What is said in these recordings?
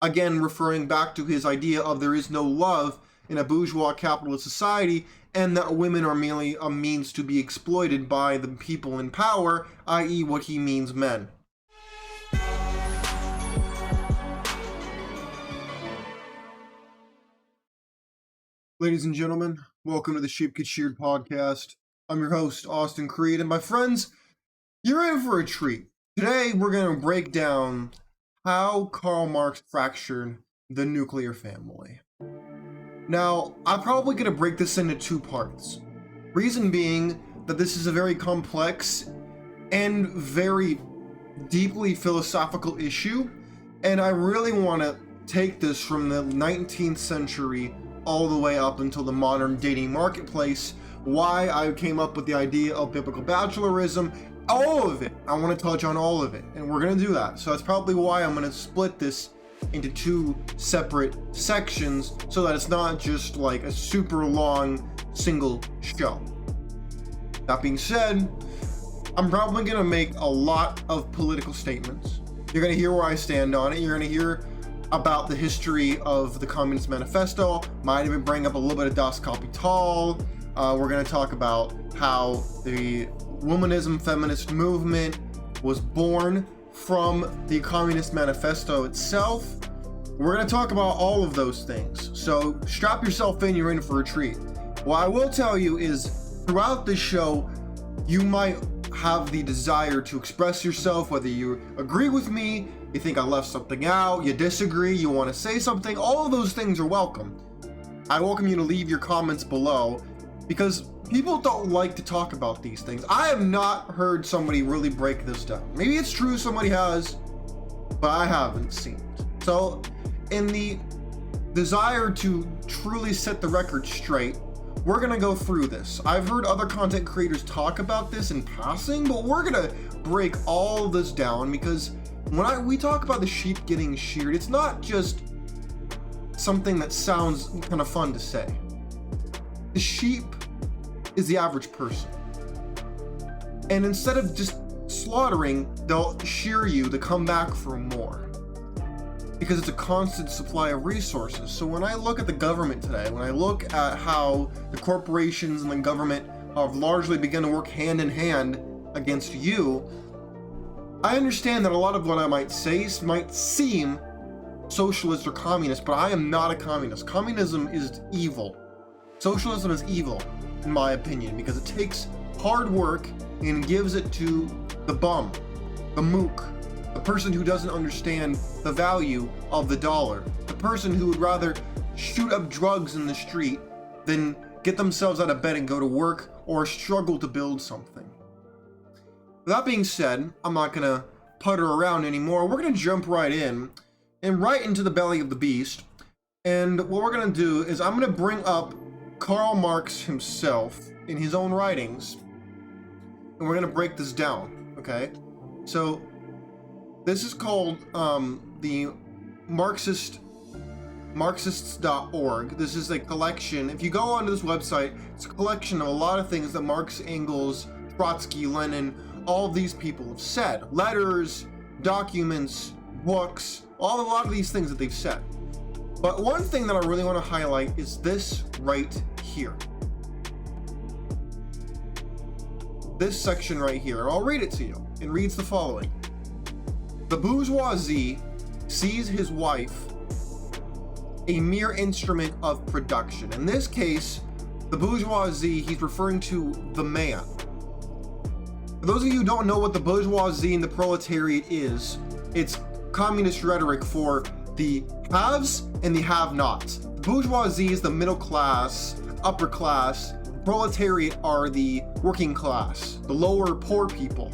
Again, referring back to his idea of there is no love in a bourgeois capitalist society, and that women are merely a means to be exploited by the people in power, i.e. what he means men. Ladies and gentlemen, welcome to the Sheared podcast. I'm your host, Austin Creed, and my friends, you're in for a treat. Today, we're going to break down how Karl Marx fractured the nuclear family. Now, I'm probably going to break this into two parts. Reason being that this is a very complex and very deeply philosophical issue, and I really want to take this from the 19th century all the way up until the modern dating marketplace, why I came up with the idea of biblical bachelorism, all of it. I want to touch on all of it, and we're going to do that. So that's probably why I'm going to split this into two separate sections so that it's not just like a super long single show. That being said, I'm probably going to make a lot of political statements. You're going to hear where I stand on it. You're going to hear about the history of the Communist Manifesto, might even bring up a little bit of Das Kapital. We're going to talk about how the womanism feminist movement was born from the Communist Manifesto itself. We're going to talk about all of those things. So strap yourself in, you're in for a treat. What I will tell you is throughout this show, you might have the desire to express yourself, whether you agree with me, you think I left something out, you disagree, you want to say something, all of those things are welcome. I welcome you to leave your comments below because people don't like to talk about these things. I have not heard somebody really break this down. Maybe it's true somebody has, but I haven't seen it. So in the desire to truly set the record straight, we're going to go through this. I've heard other content creators talk about this in passing, but we're going to break all this down because when we talk about the sheep getting sheared, it's not just something that sounds kind of fun to say. The sheep is the average person. And instead of just slaughtering, they'll shear you to come back for more. Because it's a constant supply of resources. So when I look at the government today, when I look at how the corporations and the government have largely begun to work hand in hand against you, I understand that a lot of what I might say might seem socialist or communist, but I am not a communist. Communism is evil. Socialism is evil, in my opinion, because it takes hard work and gives it to the bum, the mook, the person who doesn't understand the value of the dollar, the person who would rather shoot up drugs in the street than get themselves out of bed and go to work or struggle to build something. That being said, I'm not going to putter around anymore. We're going to jump right in and right into the belly of the beast. And what we're going to do is I'm going to bring up Karl Marx himself in his own writings. And we're going to break this down, okay? So this is called the Marxists.org. This is a collection. If you go onto this website, it's a collection of a lot of things that Marx, Engels, Trotsky, Lenin, all of these people have said. Letters, documents, books, a lot of these things that they've said. But one thing that I really want to highlight is this right here. This section right here, and I'll read it to you. It reads the following. The bourgeoisie sees his wife a mere instrument of production. In this case, the bourgeoisie, he's referring to the man. For those of you who don't know what the bourgeoisie and the proletariat is, it's communist rhetoric for the haves and the have-nots. The bourgeoisie is the middle class, upper class. The proletariat are the working class, the lower poor people.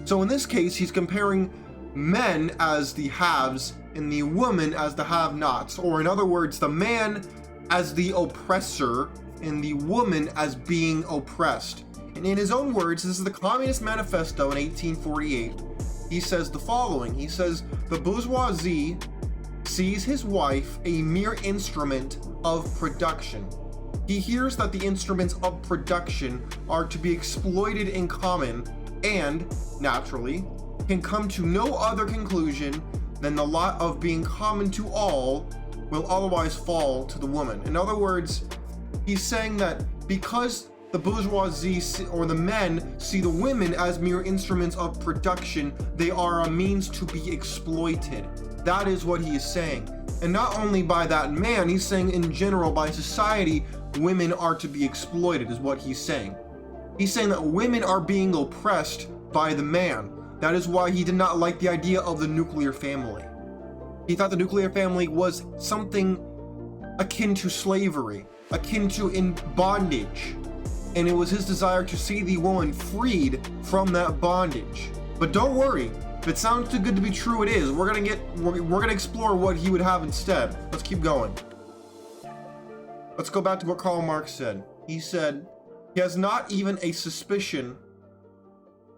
So in this case, he's comparing men as the haves and the woman as the have-nots, or in other words, the man as the oppressor and the woman as being oppressed. And in his own words, this is the Communist Manifesto in 1848. He says the following. He says, the bourgeoisie sees his wife a mere instrument of production. He hears that the instruments of production are to be exploited in common and, naturally, can come to no other conclusion then the lot of being common to all will otherwise fall to the woman. In other words, he's saying that because the bourgeoisie or the men see the women as mere instruments of production, they are a means to be exploited. That is what he is saying. And not only by that man, he's saying in general by society, women are to be exploited, is what he's saying. He's saying that women are being oppressed by the man. That is why he did not like the idea of the nuclear family. He thought the nuclear family was something akin to slavery, akin to in bondage. And it was his desire to see the woman freed from that bondage. But don't worry, if it sounds too good to be true, it is. We're gonna explore what he would have instead. Let's keep going. Let's go back to what Karl Marx said. He said, he has not even a suspicion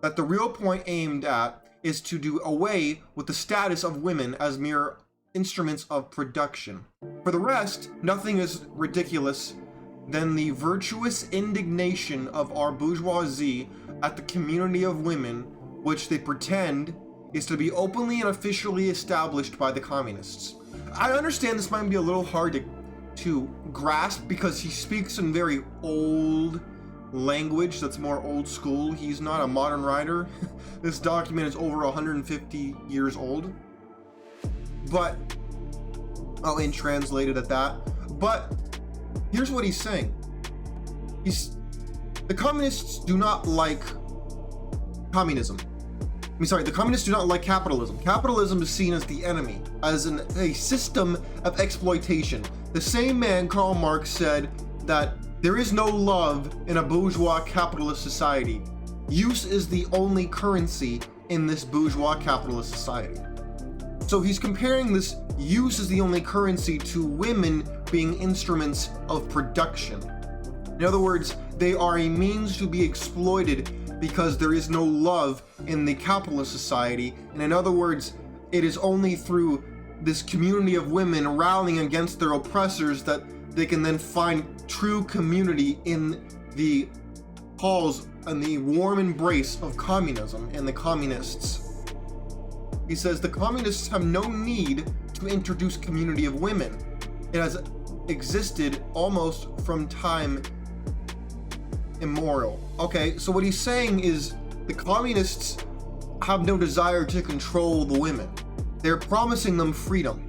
that the real point aimed at is to do away with the status of women as mere instruments of production. For the rest, nothing is ridiculous than the virtuous indignation of our bourgeoisie at the community of women, which they pretend is to be openly and officially established by the communists. I understand this might be a little hard to grasp because he speaks in very old language that's more old school. He's not a modern writer. This document is over 150 years old, but and translated at that. But here's what he's saying. The communists do not like communism. The communists do not like capitalism. Capitalism is seen as the enemy, as a system of exploitation. The same man, Karl Marx, said that there is no love in a bourgeois capitalist society. Use is the only currency in this bourgeois capitalist society. So he's comparing this use as the only currency to women being instruments of production. In other words, they are a means to be exploited because there is no love in the capitalist society. And in other words, it is only through this community of women rallying against their oppressors that they can then find true community in the halls and the warm embrace of communism and the communists. He says the communists have no need to introduce community of women. It has existed almost from time immemorial. Okay, so what he's saying is the communists have no desire to control the women. They're promising them freedom.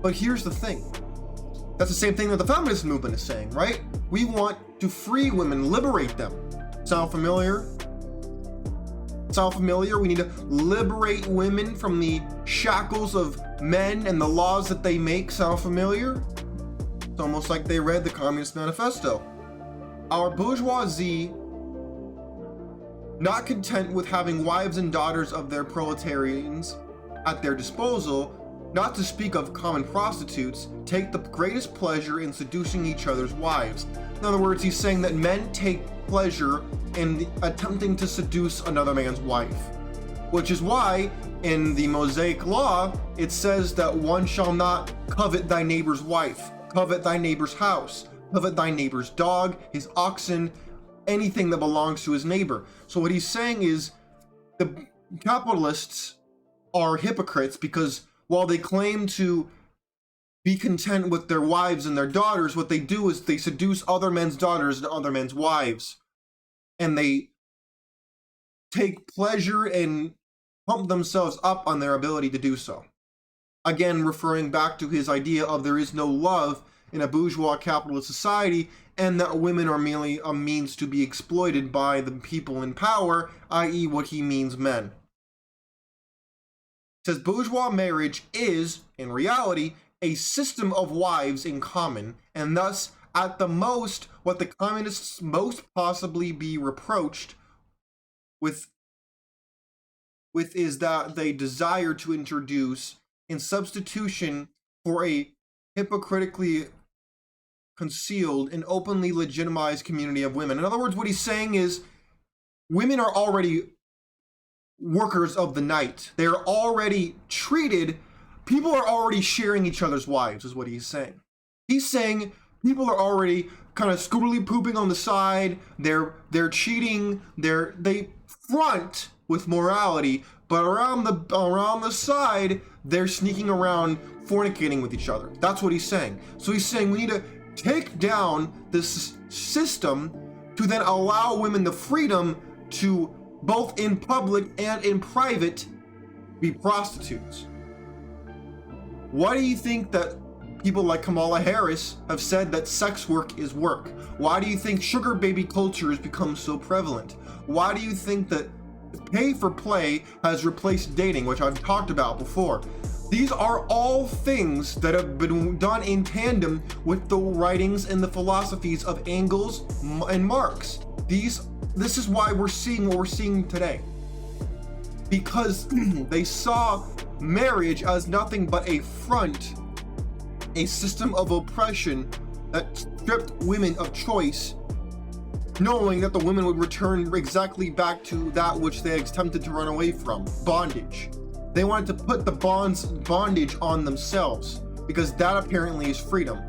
But here's the thing. That's the same thing that the feminist movement is saying, right? We want to free women, liberate them. Sound familiar? Sound familiar? We need to liberate women from the shackles of men and the laws that they make. Sound familiar? It's almost like they read the Communist Manifesto. Our bourgeoisie, not content with having wives and daughters of their proletarians at their disposal, not to speak of common prostitutes, take the greatest pleasure in seducing each other's wives. In other words, he's saying that men take pleasure in attempting to seduce another man's wife. Which is why, in the Mosaic Law, it says that one shall not covet thy neighbor's wife, covet thy neighbor's house, covet thy neighbor's dog, his oxen, anything that belongs to his neighbor. So what he's saying is the capitalists are hypocrites because while they claim to be content with their wives and their daughters, what they do is they seduce other men's daughters and other men's wives. And they take pleasure and pump themselves up on their ability to do so. Again, referring back to his idea of there is no love in a bourgeois capitalist society, and that women are merely a means to be exploited by the people in power, i.e. what he means men. Says bourgeois marriage is, in reality, a system of wives in common, and thus, at the most, what the communists most possibly be reproached with is that they desire to introduce, in substitution for a hypocritically concealed and openly legitimized community of women. In other words, what he's saying is women are already workers of the night. They are already treated, people are already sharing each other's wives, is what he's saying. He's saying people are already kind of scootily pooping on the side, they're cheating, they front with morality, but around the side, they're sneaking around fornicating with each other. That's what he's saying. So he's saying we need to take down this system to then allow women the freedom to, both in public and in private, be prostitutes. Why do you think that people like Kamala Harris have said that sex work is work? Why do you think sugar baby culture has become so prevalent? Why do you think that pay for play has replaced dating, which I've talked about before? These are all things that have been done in tandem with the writings and the philosophies of Engels and Marx. This is why we're seeing what we're seeing today. Because they saw marriage as nothing but a front, a system of oppression that stripped women of choice, knowing that the women would return exactly back to that which they attempted to run away from, bondage. They wanted to put the bondage on themselves, because that apparently is freedom.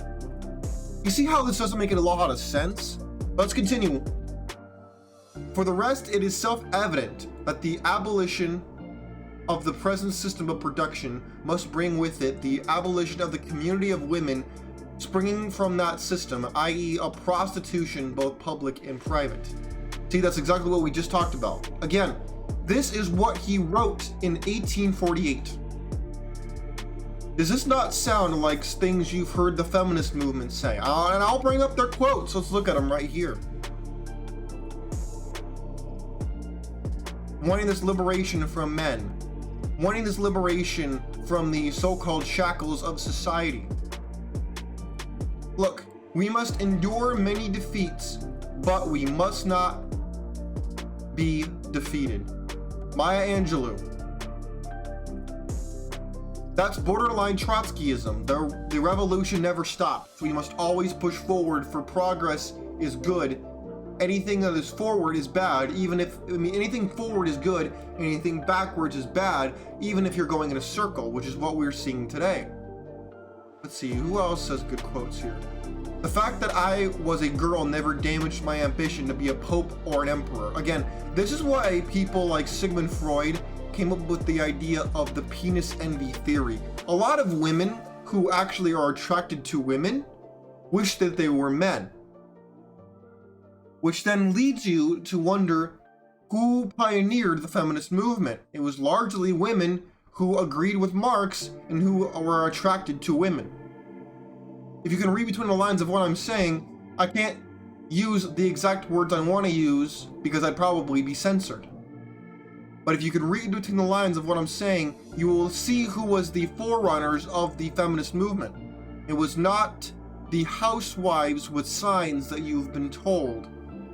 You see how this doesn't make a lot of sense? Let's continue. For the rest, it is self-evident that the abolition of the present system of production must bring with it the abolition of the community of women springing from that system, i.e. a prostitution both public and private. See, that's exactly what we just talked about. Again, this is what he wrote in 1848. Does this not sound like things you've heard the feminist movement say? And I'll bring up their quotes. Let's look at them right here. Wanting this liberation from men. Wanting this liberation from the so-called shackles of society. Look, we must endure many defeats, but we must not be defeated. Maya Angelou. That's borderline Trotskyism. The revolution never stopped. We must always push forward, for progress is good. Anything that is forward is bad, anything forward is good, anything backwards is bad, even if you're going in a circle, which is what we're seeing today. Let's see, who else has good quotes here? The fact that I was a girl never damaged my ambition to be a pope or an emperor. Again, this is why people like Sigmund Freud came up with the idea of the penis envy theory. A lot of women who actually are attracted to women wish that they were men. Which then leads you to wonder who pioneered the feminist movement. It was largely women who agreed with Marx and who were attracted to women. If you can read between the lines of what I'm saying, I can't use the exact words I want to use because I'd probably be censored. But if you can read between the lines of what I'm saying, you will see who was the forerunners of the feminist movement. It was not the housewives with signs that you've been told,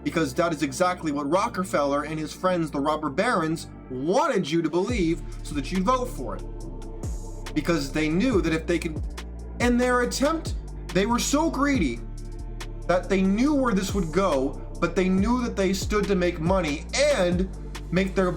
because that is exactly what Rockefeller and his friends, the robber barons, wanted you to believe so that you'd vote for it. Because they knew that if they could, in their attempt, they were so greedy that they knew where this would go, but they knew that they stood to make money and make their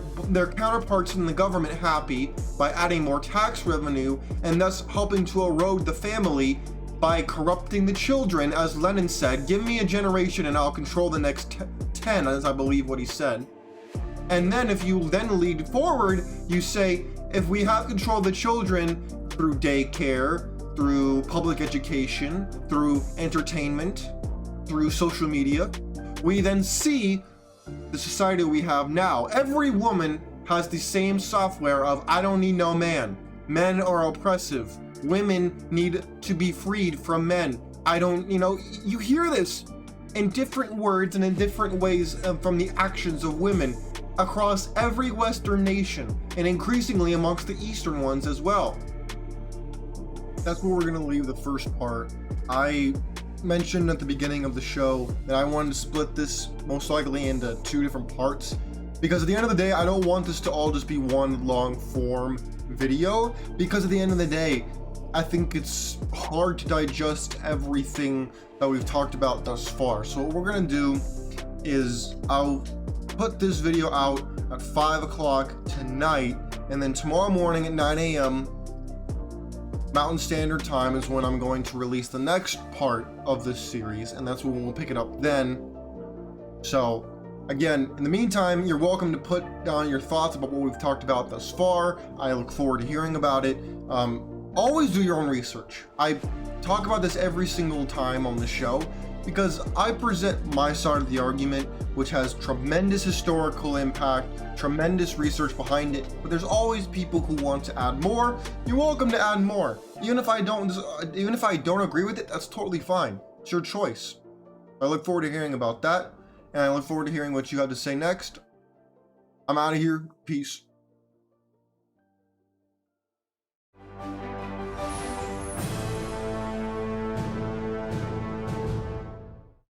counterparts in the government happy by adding more tax revenue and thus helping to erode the family by corrupting the children. As Lenin said, give me a generation and I'll control the next 10, as I believe what he said. And then if you then lead forward, you say, if we have control of the children through daycare, through public education, through entertainment, through social media, we then see the society we have now. Every woman has the same software of, I don't need no man. Men are oppressive. Women need to be freed from men. You hear this in different words and in different ways from the actions of women across every Western nation and increasingly amongst the Eastern ones as well. That's where we're going to leave the first part. I mentioned at the beginning of the show that I wanted to split this most likely into 2 different parts, because at the end of the day, I don't want this to all just be one long form video, because at the end of the day, I think it's hard to digest everything that we've talked about thus far. So what we're going to do is I'll put this video out at 5 o'clock tonight, and then tomorrow morning at 9 a.m. Mountain Standard Time is when I'm going to release the next part of this series, and that's when we'll pick it up then. So Again, in the meantime, you're welcome to put down your thoughts about what we've talked about thus far. I look forward to hearing about it. Always do your own research. I talk about this every single time on the show because I present my side of the argument, which has tremendous historical impact, tremendous research behind it, but there's always people who want to add more. You're welcome to add more. Even if I don't agree with it, that's totally fine. It's your choice. I look forward to hearing about that, and I look forward to hearing what you have to say next. I'm out of here. Peace.